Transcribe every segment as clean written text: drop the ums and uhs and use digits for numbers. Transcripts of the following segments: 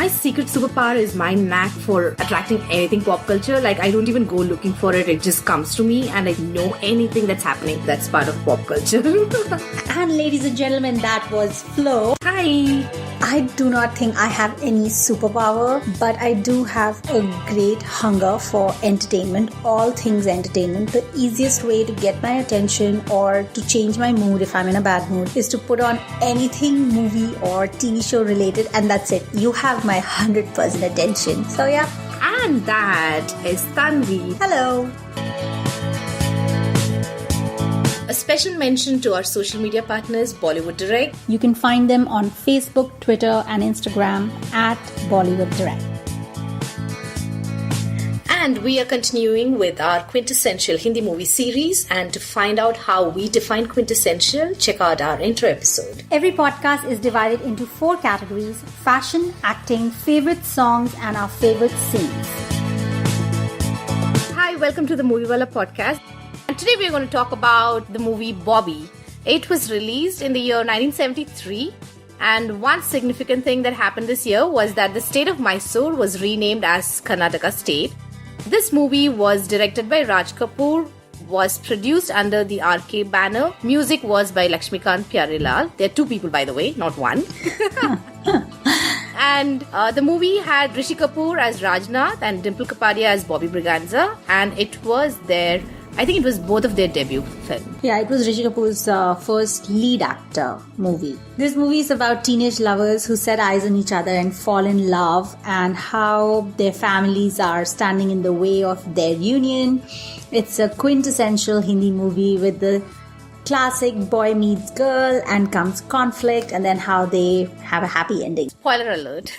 My secret superpower is my knack for attracting anything pop culture. Like, I don't even go looking for it. It just comes to me and I know anything that's happening that's part of pop culture. And ladies and gentlemen, that was Flo. Hi. I do not think I have any superpower, but I do have a great hunger for entertainment, all things entertainment. The easiest way to get my attention or to change my mood if I'm in a bad mood is to put on anything movie or TV show related, and that's it. You have my 100% attention. So yeah. And that is Tanvi. Hello. A special mention to our social media partners, Bollywood Direct. You can find them on Facebook, Twitter and Instagram at Bollywood Direct. And we are continuing with our Quintessential Hindi movie series. And to find out how we define quintessential, check out our intro episode. Every podcast is divided into 4 categories: fashion, acting, favorite songs and our favorite scenes. Hi, welcome to the Movie Wala podcast. And today we are going to talk about the movie Bobby. It was released in the year 1973. And one significant thing that happened this year was that the state of Mysore was renamed as Karnataka State. This movie was directed by Raj Kapoor, was produced under the RK banner. Music was by Lakshmikant Pyarelal. There are 2 people, by the way, not 1. And the movie had Rishi Kapoor as Rajnath and Dimple Kapadia as Bobby Braganza. And it was I think it was both of their debut film. Yeah, it was Rishi Kapoor's first lead actor movie. This movie is about teenage lovers who set eyes on each other and fall in love, and how their families are standing in the way of their union. It's a quintessential Hindi movie with the classic boy meets girl and comes conflict, and then how they have a happy ending. Spoiler alert.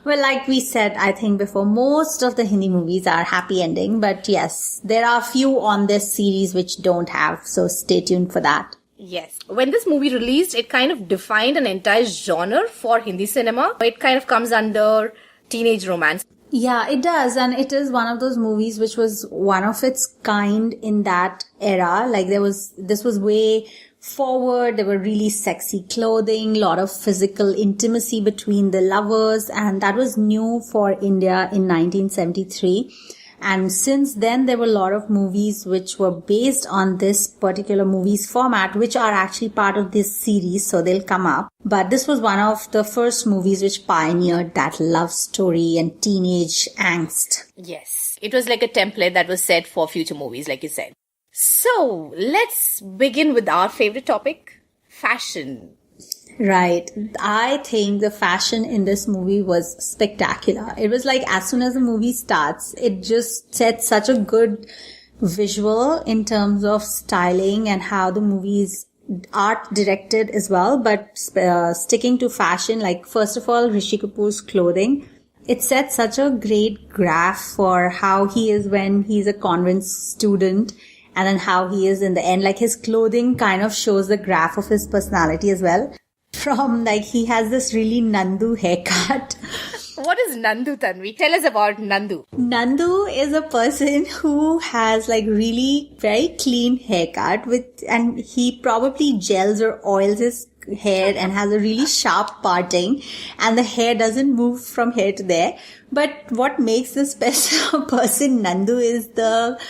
Well, like we said, I think before, most of the Hindi movies are happy ending. But yes, there are few on this series which don't have. So stay tuned for that. Yes. When this movie released, it kind of defined an entire genre for Hindi cinema. It kind of comes under teenage romance. Yeah, it does. And it is one of those movies which was one of its kind in that era. Like this was way forward. There were really sexy clothing, a lot of physical intimacy between the lovers, and that was new for India in 1973. And since then, there were a lot of movies which were based on this particular movie's format, which are actually part of this series, so they'll come up. But this was one of the first movies which pioneered that love story and teenage angst. Yes, it was like a template that was set for future movies, like you said. So, let's begin with our favorite topic, fashion. Right. I think the fashion in this movie was spectacular. It was like as soon as the movie starts, it just set such a good visual in terms of styling and how the movie is art directed as well. But sticking to fashion, like first of all, Rishi Kapoor's clothing. It sets such a great graph for how he is when he's a convent student. And then how he is in the end, like his clothing kind of shows the graph of his personality as well. From like, he has this really Nandu haircut. What is Nandu, Tanvi? Tell us about Nandu. Nandu is a person who has like really very clean haircut and he probably gels or oils his hair and has a really sharp parting, and the hair doesn't move from here to there. But what makes this person Nandu is the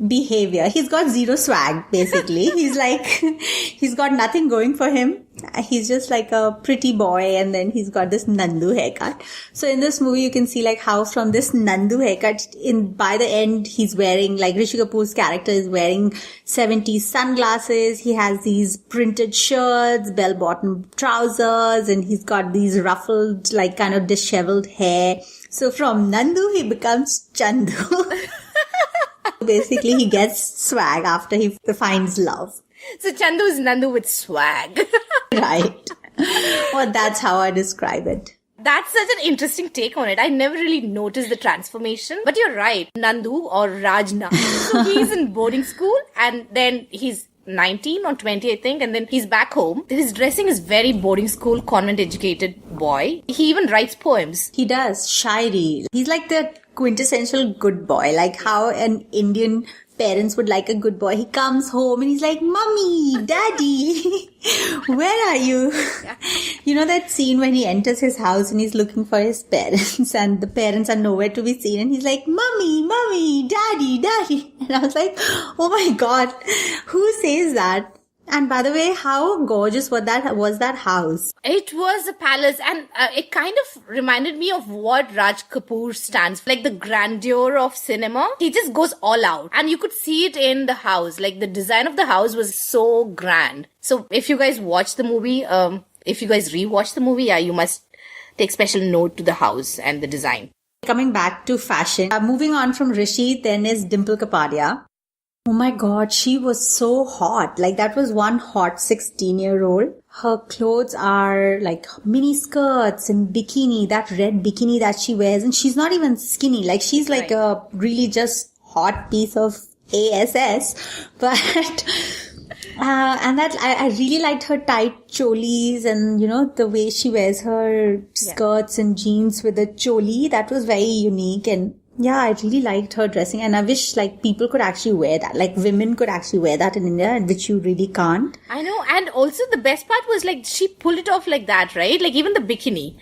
behavior. He's got zero swag, basically. He's got nothing going for him. He's just like a pretty boy, and then he's got this Nandu haircut. So in this movie, you can see like how from this Nandu haircut, by the end, he's wearing, like Rishi Kapoor's character is wearing 70s sunglasses. He has these printed shirts, bell-bottom trousers, and he's got these ruffled, like kind of disheveled hair. So from Nandu, he becomes Chandu. Basically, he gets swag after he finds love. So Chandu is Nandu with swag. Right. Well, that's how I describe it. That's such an interesting take on it. I never really noticed the transformation. But you're right. Nandu or Rajna. So he's in boarding school and then he's 19 or 20, I think. And then he's back home. His dressing is very boarding school, convent educated boy. He even writes poems. He does. Shairi. He's like the quintessential good boy. Like how an Indian parents would like a good boy. He comes home and he's like, Mommy, Daddy. Where are you? Yeah. You know that scene when he enters his house and he's looking for his parents and the parents are nowhere to be seen and he's like, Mommy, Mommy, Daddy, Daddy. And I was like, oh my God, who says that? And by the way, how gorgeous was that house? It was a palace, and it kind of reminded me of what Raj Kapoor stands for, like the grandeur of cinema. He just goes all out, and you could see it in the house. Like the design of the house was so grand. So if you guys watch the movie, if you guys rewatch the movie, yeah, you must take special note to the house and the design. Coming back to fashion, moving on from Rishi, then is Dimple Kapadia. Oh my God, she was so hot. Like that was one hot 16-year-old. Her clothes are like mini skirts and bikini, that red bikini that she wears. And she's not even skinny. Like she's like a really just hot piece of ASS. But, and that I really liked her tight cholis and, you know, the way she wears her skirts and jeans with a choli. That was very unique. And yeah, I really liked her dressing and I wish like people could actually wear that. Like women could actually wear that in India, which you really can't. I know. And also the best part was like she pulled it off like that, right? Like even the bikini.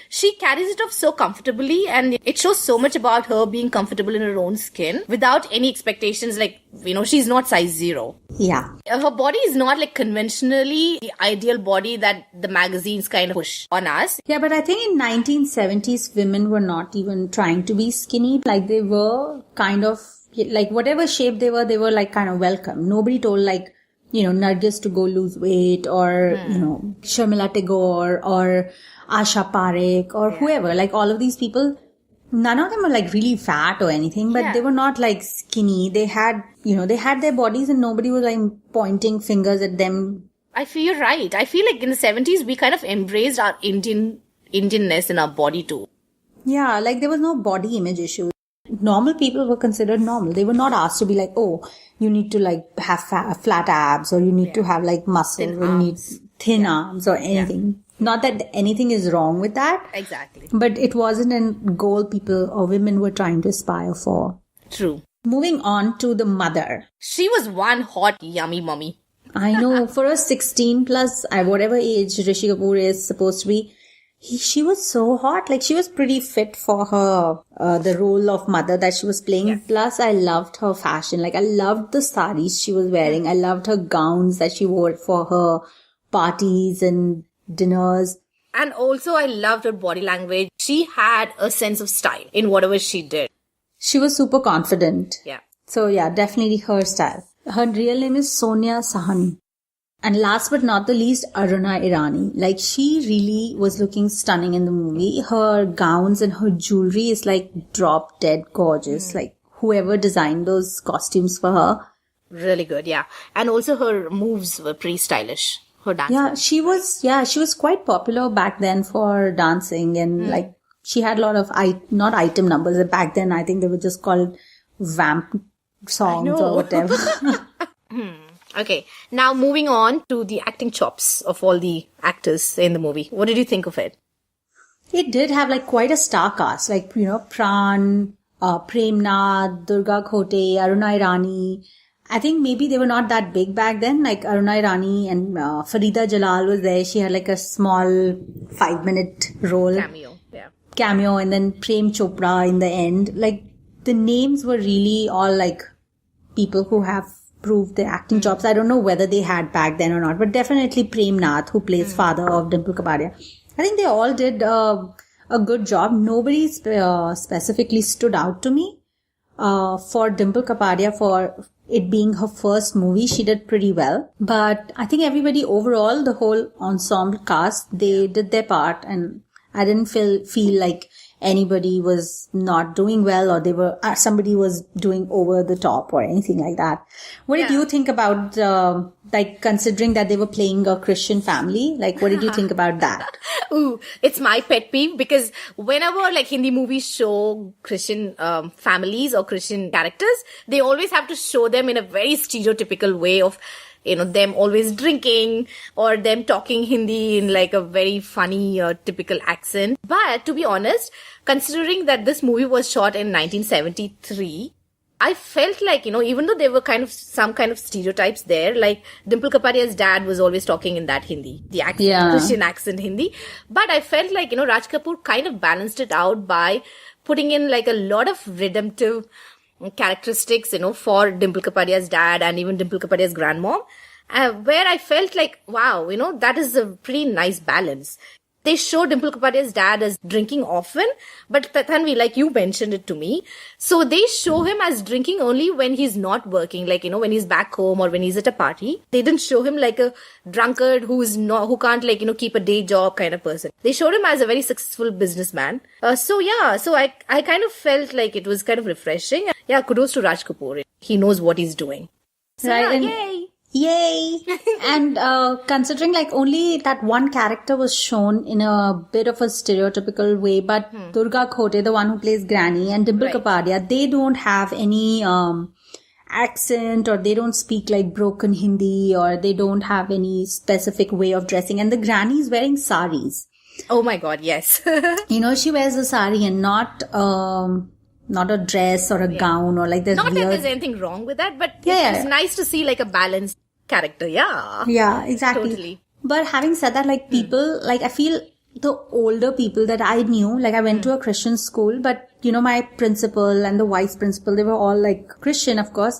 She carries it off so comfortably and it shows so much about her being comfortable in her own skin without any expectations. Like, you know, she's not size 0. Yeah. Her body is not like conventionally the ideal body that the magazines kind of push on us. Yeah, but I think in 1970s, women were not even trying to be skinny. Like they were kind of like whatever shape they were like kind of welcome. Nobody told like, you know, Nargis to go lose weight or, you know, Sharmila Tagore or Asha Parekh or whoever, like all of these people, none of them were like really fat or anything, but they were not like skinny. They had, you know, they had their bodies and nobody was like pointing fingers at them. I feel you're right. I feel like in the 70s, we kind of embraced our Indianness in our body too. Yeah, like there was no body image issue. Normal people were considered normal. They were not asked to be like, oh, you need to like have flat abs or you need to have like muscle or you need thin arms or anything. Not that anything is wrong with that. Exactly. But it wasn't a goal people or women were trying to aspire for. True. Moving on to the mother. She was one hot, yummy mummy. I know. For a 16 plus, whatever age Rishi Kapoor is supposed to be, she was so hot. Like she was pretty fit for her, the role of mother that she was playing. Yes. Plus, I loved her fashion. Like I loved the saris she was wearing. I loved her gowns that she wore for her parties and dinners. And also I loved her body language. She had a sense of style in whatever she did. She was super confident. Yeah. So yeah, definitely her style. Her real name is Sonia Sahani. And last but not the least, Aruna Irani. Like she really was looking stunning in the movie. Her gowns and her jewelry is like drop dead gorgeous. Like whoever designed those costumes for her. Really good, yeah. And also her moves were pretty stylish. Her dance. Yeah, she was quite popular back then for dancing and like she had a lot of not item numbers. Back then I think they were just called vamp songs or whatever. Okay, now moving on to the acting chops of all the actors in the movie. What did you think of it? It did have like quite a star cast, like, you know, Pran, Premnath, Durga Khote, Aruna Irani. I think maybe they were not that big back then. Like Aruna Irani and Farida Jalal was there. She had like a small 5-minute role. Cameo. And then Prem Chopra in the end. Like the names were really all like people who have proved their acting chops. I don't know whether they had back then or not, but definitely Prem Nath, who plays father of Dimple Kapadia. I think they all did a good job. Nobody specifically stood out to me. For Dimple Kapadia, for it being her first movie, she did pretty well. But I think everybody overall, the whole ensemble cast, they did their part, and I didn't feel like anybody was not doing well or they were somebody was doing over the top or anything like that. What did you think about like considering that they were playing a Christian family? Like what did you think about that? Ooh, it's my pet peeve because whenever like Hindi movies show Christian families or Christian characters, they always have to show them in a very stereotypical way of, you know, them always drinking or them talking Hindi in like a very funny typical accent. But to be honest, considering that this movie was shot in 1973, I felt like, even though there were some kind of stereotypes there, like Dimple Kapadia's dad was always talking in that Hindi, the accent, Christian accent Hindi. But I felt like, Raj Kapoor kind of balanced it out by putting in like a lot of redemptive characteristics, for Dimple Kapadia's dad and even Dimple Kapadia's grandmom, where I felt like, wow, that is a pretty nice balance. They show Dimple Kapadia's dad as drinking often, but Tanvi, like you mentioned it to me, so they show him as drinking only when he's not working, like, when he's back home or when he's at a party. They didn't show him like a drunkard who can't like, keep a day job kind of person. They showed him as a very successful businessman. So I kind of felt like it was kind of refreshing. Yeah, kudos to Raj Kapoor. He knows what he's doing. So right, yay! Yay! And considering like only that one character was shown in a bit of a stereotypical way, but Durga Khote, the one who plays Granny, and Dimple Kapadia, they don't have any accent, or they don't speak like broken Hindi, or they don't have any specific way of dressing. And the Granny is wearing saris. Oh my God, yes. She wears a sari and not a dress or a gown, or like not that there's anything wrong with that, but it's nice to see like a balanced character. Yeah, exactly. Totally. But having said that, like people, like I feel the older people that I knew, like I went to a Christian school, but my principal and the vice principal, they were all like Christian, of course,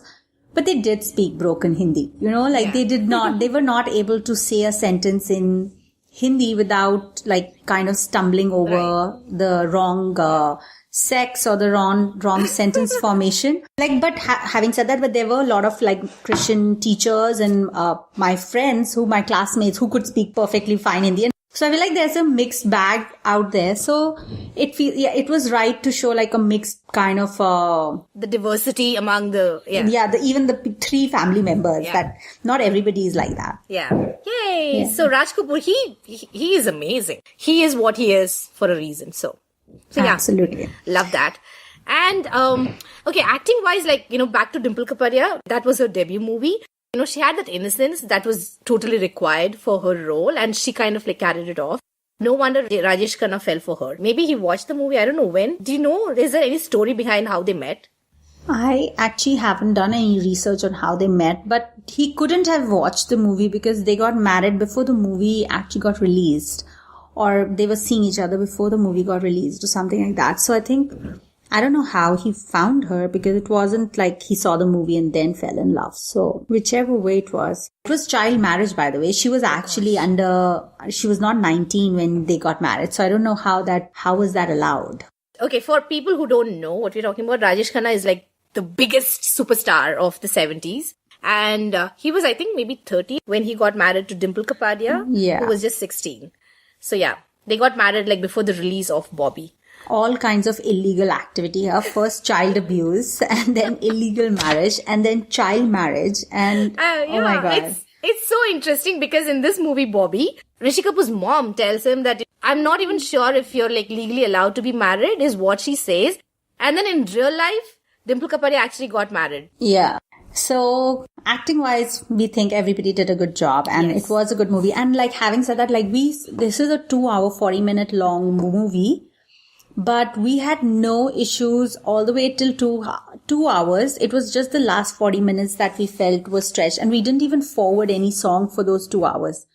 but they did speak broken Hindi, they were not able to say a sentence in Hindi without like kind of stumbling over the wrong sex or the wrong sentence formation. Like, but having said that, but there were a lot of like Christian teachers and my friends, my classmates who could speak perfectly fine Hindi. So I feel like there's a mixed bag out there. So it was right to show like a mixed kind of the diversity among even the three family members, that not everybody is like that. Yay. So Raj Kapoor, he is amazing. He is what he is for a reason. So absolutely love that. And acting wise, like back to Dimple Kapadia, that was her debut movie. She had that innocence that was totally required for her role, and she kind of like carried it off. No wonder Rajesh Khanna fell for her. Maybe he watched the movie, I don't know when. Do you know, is there any story behind how they met? I actually haven't done any research on how they met, but he couldn't have watched the movie because they got married before the movie actually got released, or they were seeing each other before the movie got released or something like that. So I don't know how he found her, because it wasn't like he saw the movie and then fell in love. So whichever way it was child marriage, by the way. She was actually she was not 19 when they got married. So I don't know how was that allowed? Okay, for people who don't know what we're talking about, Rajesh Khanna is like the biggest superstar of the 70s. And he was, I think, maybe 30 when he got married to Dimple Kapadia, who was just 16. So they got married like before the release of Bobby. All kinds of illegal activity. First child abuse, and then illegal marriage, and then child marriage. And oh my God. It's so interesting because in this movie, Bobby, Rishi Kapoor's mom tells him that I'm not even sure if you're like legally allowed to be married, is what she says. And then in real life, Dimple Kapadia actually got married. Yeah. So acting wise, we think everybody did a good job, and it was a good movie. And like having said that, like this is a 2-hour, 40-minute long movie. But we had no issues all the way till 2 hours. It was just the last 40 minutes that we felt was stretched. And we didn't even forward any song for those 2 hours.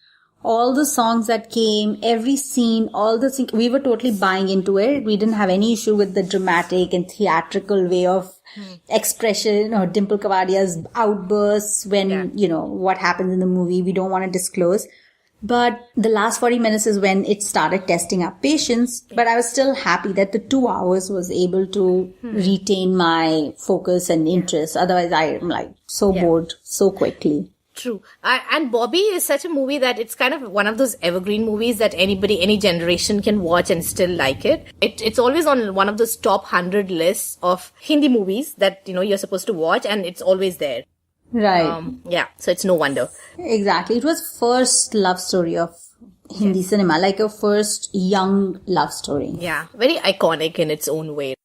All the songs that came, every scene, we were totally buying into it. We didn't have any issue with the dramatic and theatrical way of expression or Dimple Kapadia's outbursts when, what happens in the movie. We don't want to disclose. But the last 40 minutes is when it started testing our patience. But I was still happy that the 2 hours was able to retain my focus and interest. Otherwise, I'm like so bored so quickly. True. And Bobby is such a movie that it's kind of one of those evergreen movies that any generation can watch and still like it. It's always on one of those top 100 lists of Hindi movies that, you're supposed to watch, and it's always there. Right. So it's no wonder. Exactly. It was first love story of Hindi cinema, like a first young love story. Yeah. Very iconic in its own way.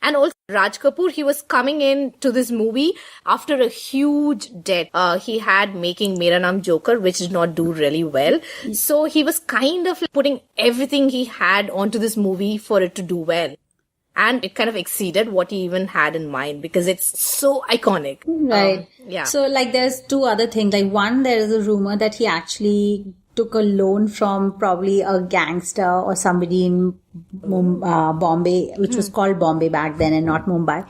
And also Raj Kapoor, he was coming in to this movie after a huge debt. He had making Mera Naam Joker, which did not do really well. So he was kind of putting everything he had onto this movie for it to do well. and it kind of exceeded what he even had in mind because it's so iconic. Right. Yeah. So, like, there's two other things. Like, one, there is a rumor that he actually took a loan from probably a gangster or somebody in Bombay, which was called Bombay back then and not Mumbai,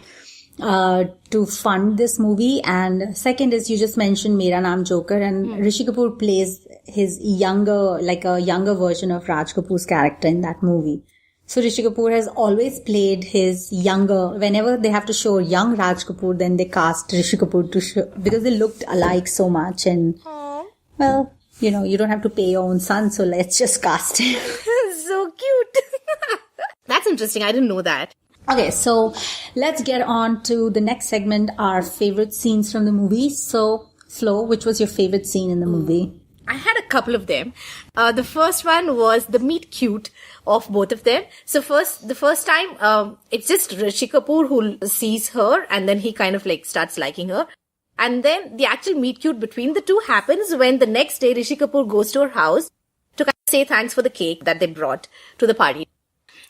to fund this movie. And second is, you just mentioned Mera Naam Joker, and Rishi Kapoor plays his younger, like a younger version of Raj Kapoor's character in that movie. So Rishi Kapoor has always played his younger, whenever they have to show young Raj Kapoor, then they cast Rishi Kapoor to show, because they looked alike so much. And, well, you know, you don't have to pay your own son, so let's just cast him. So cute. That's interesting. I didn't know that. Okay, so let's get on to the next segment, our favorite scenes from the movie. So, Flo, which was your favorite scene in the movie? I had a couple of them. The first one was the meet cute of both of them. So the first time, it's just Rishi Kapoor who sees her and then he kind of like starts liking her. And then the actual meet cute between the two happens when the next day Rishi Kapoor goes to her house to kind of say thanks for the cake that they brought to the party.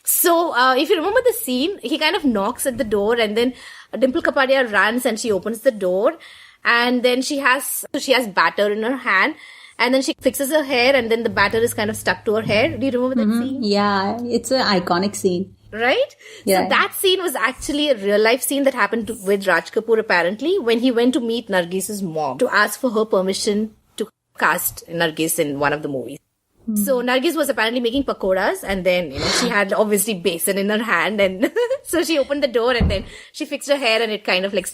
So, if you remember the scene, he kind of knocks at the door and then Dimple Kapadia runs and she opens the door and then she has batter in her hand and then she fixes her hair and then the batter is kind of stuck to her hair. Do you remember that scene? Yeah, it's an iconic scene. Right? Yeah. So that scene was actually a real life scene that happened with Raj Kapoor apparently when he went to meet Nargis's mom to ask for her permission to cast Nargis in one of the movies. So Nargis was apparently making pakoras and then, you know, she had obviously basin in her hand and so she opened the door and then she fixed her hair and it kind of like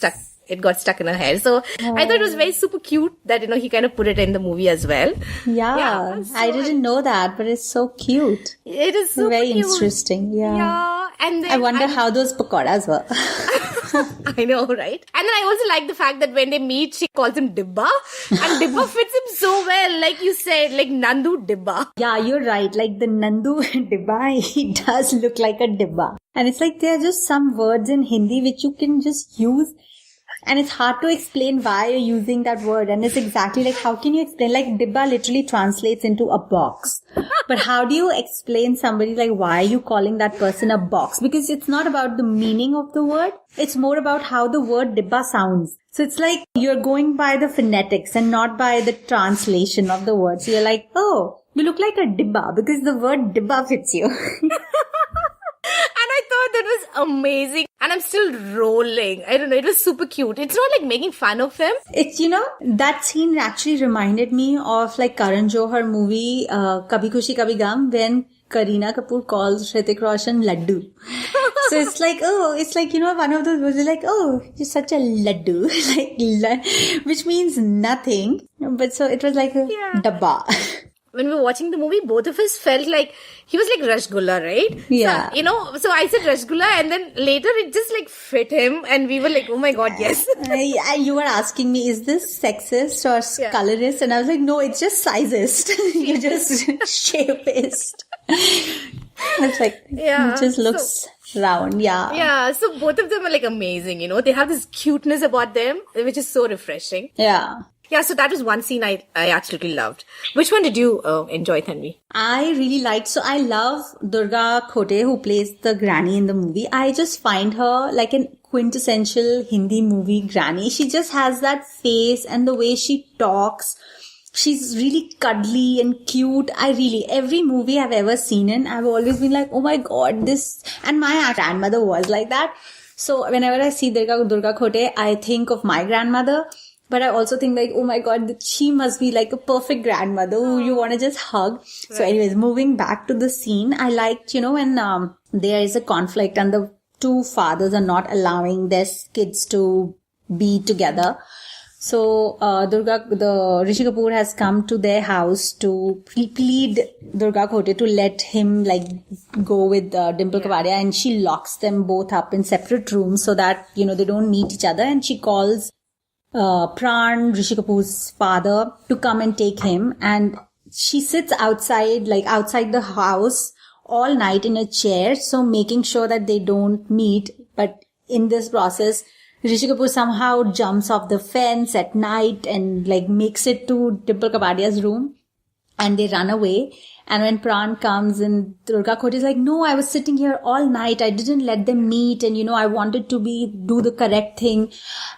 it got stuck in her hair. So I thought it was very super cute that, you know, he kind of put it in the movie as well. Yeah, so I didn't know that, but it's so cute. It is super Very cute. Interesting, yeah. Yeah. And then I wonder how those pakoras were. I know, right? And then I also like the fact that when they meet, she calls him Dibba. And Dibba fits him so well, like you said, like Nandu Dibba. Yeah, you're right. Like the Nandu Dibba, he does look like a Dibba. And it's like there are just some words in Hindi which you can just use. And it's hard to explain why you're using that word. And it's exactly like, how can you explain? Like, Dibba literally translates into a box. But how do you explain somebody, like, why are you calling that person a box? Because it's not about the meaning of the word. It's more about how the word Dibba sounds. So it's like you're going by the phonetics and not by the translation of the word. So you're like, oh, you look like a Dibba because the word Dibba fits you. And I thought that was amazing. And I'm still rolling. I don't know. It was super cute. It's not like making fun of him. It's, you know, that scene actually reminded me of like Karan Johar movie, Kabhi Khushi Kabhi Gum, when Kareena Kapoor calls Hrithik Roshan Laddu. So it's like, oh, it's like, you know, one of those words is like, oh, you're such a laddu, like, which means nothing. But so it was like a dabba. When we were watching the movie, both of us felt like he was like Rasgulla, right? Yeah. So, you know, so I said Rasgulla and then later it just like fit him and we were like, oh my God, yes. You were asking me, is this sexist or colorist? And I was like, no, it's just sizist. You're just shapist. It's like, it just looks round. Yeah. Yeah. So both of them are like amazing, you know, they have this cuteness about them, which is so refreshing. Yeah. Yeah, so that was one scene I absolutely loved. Which one did you enjoy, Tanvi? I really liked, so I love Durga Khote, who plays the granny in the movie. I just find her like an quintessential Hindi movie granny. She just has that face and the way she talks. She's really cuddly and cute. Every movie I've ever seen in, I've always been like, oh my God, this, and my grandmother was like that. So whenever I see Durga Khote, I think of my grandmother. But I also think like, oh my God, she must be like a perfect grandmother who you want to just hug. Right. So anyways, moving back to the scene, I liked, you know, when there is a conflict and the two fathers are not allowing their kids to be together. So Rishi Kapoor has come to their house to plead Durga Khote to let him like go with Dimple Kapadia, and she locks them both up in separate rooms so that, you know, they don't meet each other, and she calls Pran, Rishi Kapoor's father, to come and take him, and she sits outside the house all night in a chair, so making sure that they don't meet. But in this process, Rishi Kapoor somehow jumps off the fence at night and like makes it to Dimple Kapadia's room. and they run away. And when Pran comes and Durga Koti is like, no, I was sitting here all night. I didn't let them meet. And, I wanted to do the correct thing.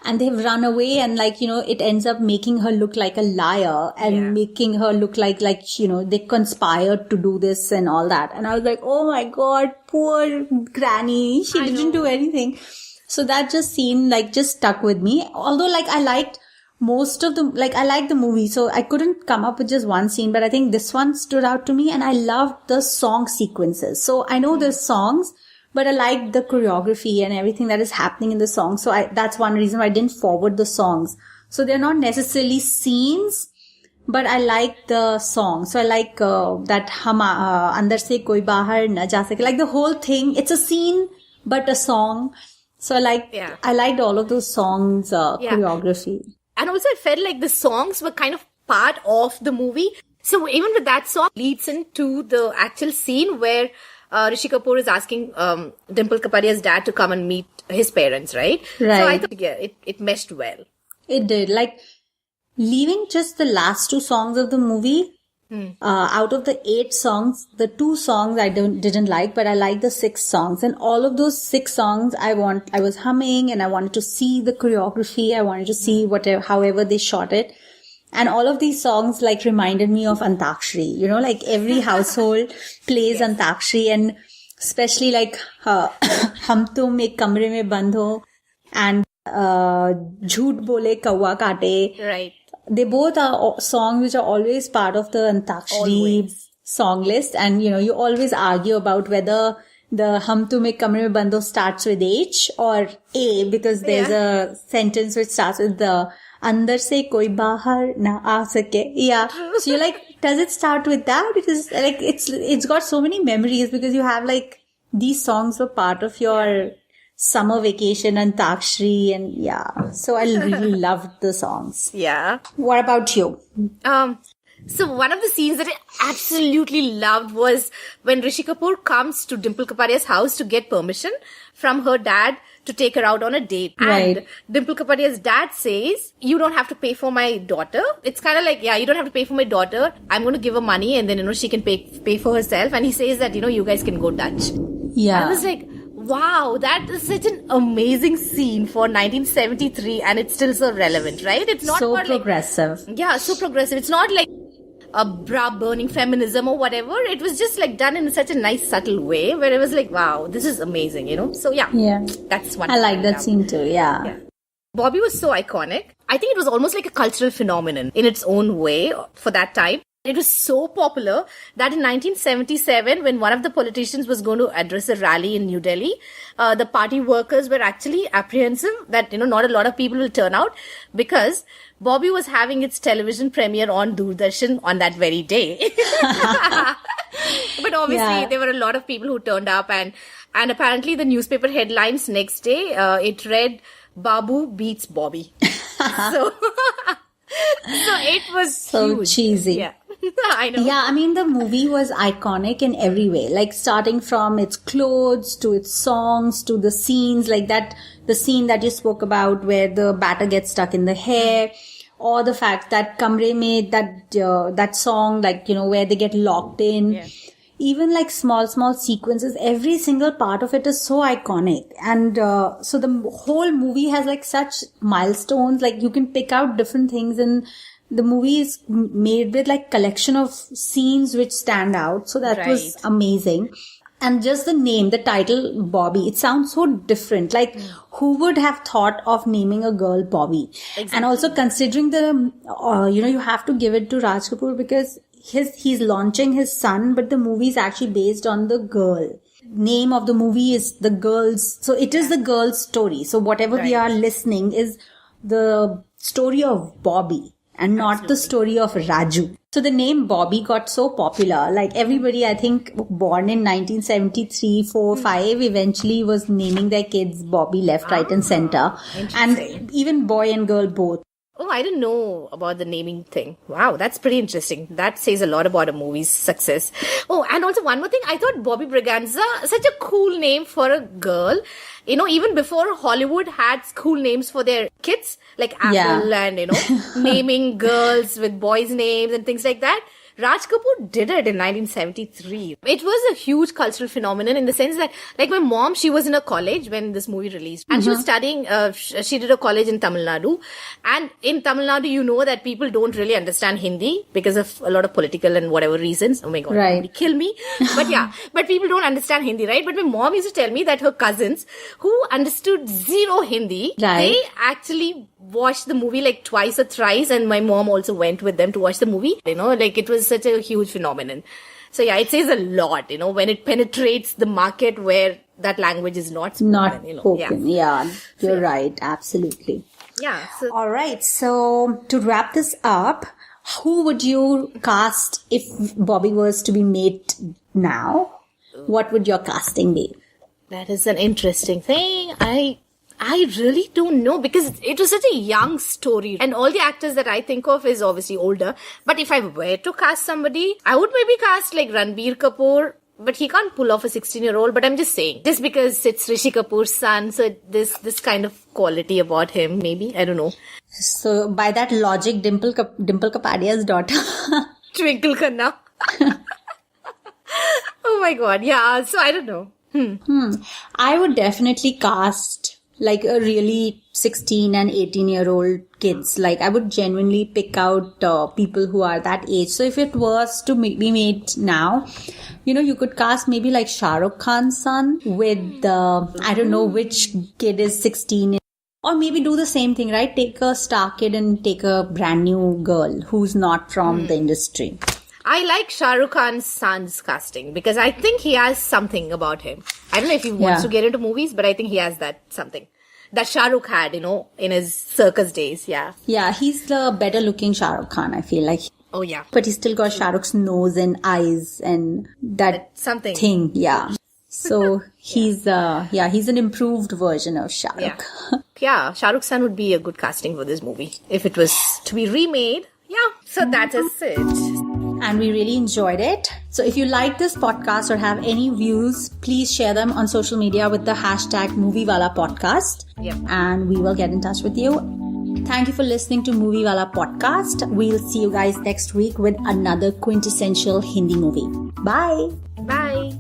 And they've run away. And it ends up making her look like a liar and making her look like, they conspired to do this and all that. And I was like, oh my God, poor granny. She didn't do anything. So that just scene, just stuck with me. Although, I liked most of I like the movie, so I couldn't come up with just one scene, but I think this one stood out to me, and I loved the song sequences. So I know there's songs, but I liked the choreography and everything that is happening in the song. So that's one reason why I didn't forward the songs. So they're not necessarily scenes, but I like the song. So I like that Andar Se Koi Bahar Na Ja Sake. Like the whole thing, it's a scene, but a song. So I liked all of those songs, choreography. And also I felt like the songs were kind of part of the movie. So even with that song leads into the actual scene where Rishi Kapoor is asking Dimple Kapadia's dad to come and meet his parents, right? Right. So I thought, it meshed well. It did. Leaving just the last 2 songs of the movie, out of the 8 songs, the 2 songs I didn't like, but I liked the 6 songs. And all of those 6 songs I was humming, and I wanted to see the choreography. I wanted to see however they shot it. And all of these songs reminded me of Antakshari. Every household plays Antakshari, and especially Hum Tum Ek Kamre Mein Band Ho and Jhoot Bole Kawa Kaate. Right. They both are songs which are always part of the Antakshari song list. And, you always argue about whether the Hum Tum Ek Kamre Mein Band Ho starts with H or A, because there's a sentence which starts with the Andar Se Koi Bahar Na Aa Sake. Yeah. So you're like, does it start with that? Because it's got so many memories, because you have these songs were part of your summer vacation and Antakshari, and so I really loved the songs. Yeah. What about you? So one of the scenes that I absolutely loved was when Rishi Kapoor comes to Dimple Kapadia's house to get permission from her dad to take her out on a date. Right. And Dimple Kapadia's dad says, you don't have to pay for my daughter. It's kind of you don't have to pay for my daughter. I'm going to give her money, and then, she can pay for herself. And he says that, you guys can go Dutch. Yeah. I was like, wow, that is such an amazing scene for 1973, and it's still so relevant, right? It's not so progressive. So progressive. It's not a bra-burning feminism or whatever. It was just done in such a nice, subtle way, where it was wow, this is amazing, So that's one. I like that scene too. Yeah. Bobby was so iconic. I think it was almost like a cultural phenomenon in its own way for that time. It was so popular that in 1977, when one of the politicians was going to address a rally in New Delhi, the party workers were actually apprehensive that, not a lot of people will turn out, because Bobby was having its television premiere on Doordarshan on that very day. But obviously, there were a lot of people who turned up, and apparently the newspaper headlines next day, it read, Babu beats Bobby. So it was so huge. Cheesy. Yeah. I know. Yeah, I mean, the movie was iconic in every way, starting from its clothes to its songs to the scenes, the scene that you spoke about where the batter gets stuck in the hair, or the fact that Kamre Mein, that song, where they get locked in. Yeah. Even small sequences, every single part of it is so iconic. And so the whole movie has such milestones, you can pick out different things, and the movie is made with collection of scenes which stand out. So that was amazing. And just the name, the title Bobby, it sounds so different. Who would have thought of naming a girl Bobby? Exactly. And also considering you have to give it to Raj Kapoor, because he's launching his son, but the movie is actually based on the girl. Name of the movie is The Girl's. So it is the girl's story. So whatever we are listening is the story of Bobby, and not the story of Raju. So the name Bobby got so popular. Everybody, I think, born in 1973, 4, 5, eventually was naming their kids Bobby left, right and center. And even boy and girl both. Oh, I didn't know about the naming thing. Wow, that's pretty interesting. That says a lot about a movie's success. Oh, and also one more thing. I thought Bobby Braganza, such a cool name for a girl. Even before Hollywood had cool names for their kids, like Apple and, naming girls with boys' names and things like that. Raj Kapoor did it in 1973. It was a huge cultural phenomenon in the sense that, like, my mom, she was in a college when this movie released, and she was studying, she did a college in Tamil Nadu, and in Tamil Nadu, you know that people don't really understand Hindi because of a lot of political and whatever reasons. Oh my god, Right. kill me. But yeah, but people don't understand Hindi, right? But my mom used to tell me that her cousins who understood zero Hindi, Right. they actually watched the movie like twice or thrice, and my mom also went with them to watch the movie. You know, like it was such a huge phenomenon. So yeah, it says a lot, you know, when it penetrates the market where that language is not spoken, Not you know. spoken. Yeah, you're right. Absolutely. Yeah. So All right. So to wrap this up, who would you cast if Bobby was to be made now? What would your casting be? that is an interesting thing. I really don't know because it was such a young story and all the actors that I think of is obviously older. But if I were to cast somebody, I would maybe cast like Ranbir Kapoor, but he can't pull off a 16-year-old. But I'm just saying, just because it's Rishi Kapoor's son, so this kind of quality about him, maybe, I don't know. So by that logic, Dimple Kapadia's daughter. Twinkle Khanna. Oh my god, yeah, so I don't know. I would definitely cast like a really 16 and 18-year-old kids. Like I would genuinely pick out people who are that age. So if it was to be made now, you know, you could cast maybe like Shah Rukh Khan's son with, I don't know which kid is 16. Or maybe do the same thing, right? Take a star kid and take a brand new girl who's not from the industry. I like Shah Rukh Khan's son's casting because I think he has something about him. I don't know if he wants to get into movies, but I think he has that something that Shah Rukh had, you know, in his circus days. Yeah. Yeah, he's the better looking Shah Rukh Khan, I feel like. Oh, yeah. But he's still got Shah Rukh's nose and eyes and that something. thing. Yeah. So he's an improved version of Shah Rukh. Yeah, Shah Rukh's son would be a good casting for this movie if it was to be remade. Yeah. So that is it. And we really enjoyed it. So if you like this podcast or have any views, please share them on social media with the hashtag Moviewala Podcast. Yep. And we will get in touch with you. Thank you for listening to Moviewala Podcast. We'll see you guys next week with another quintessential Hindi movie. Bye. Bye.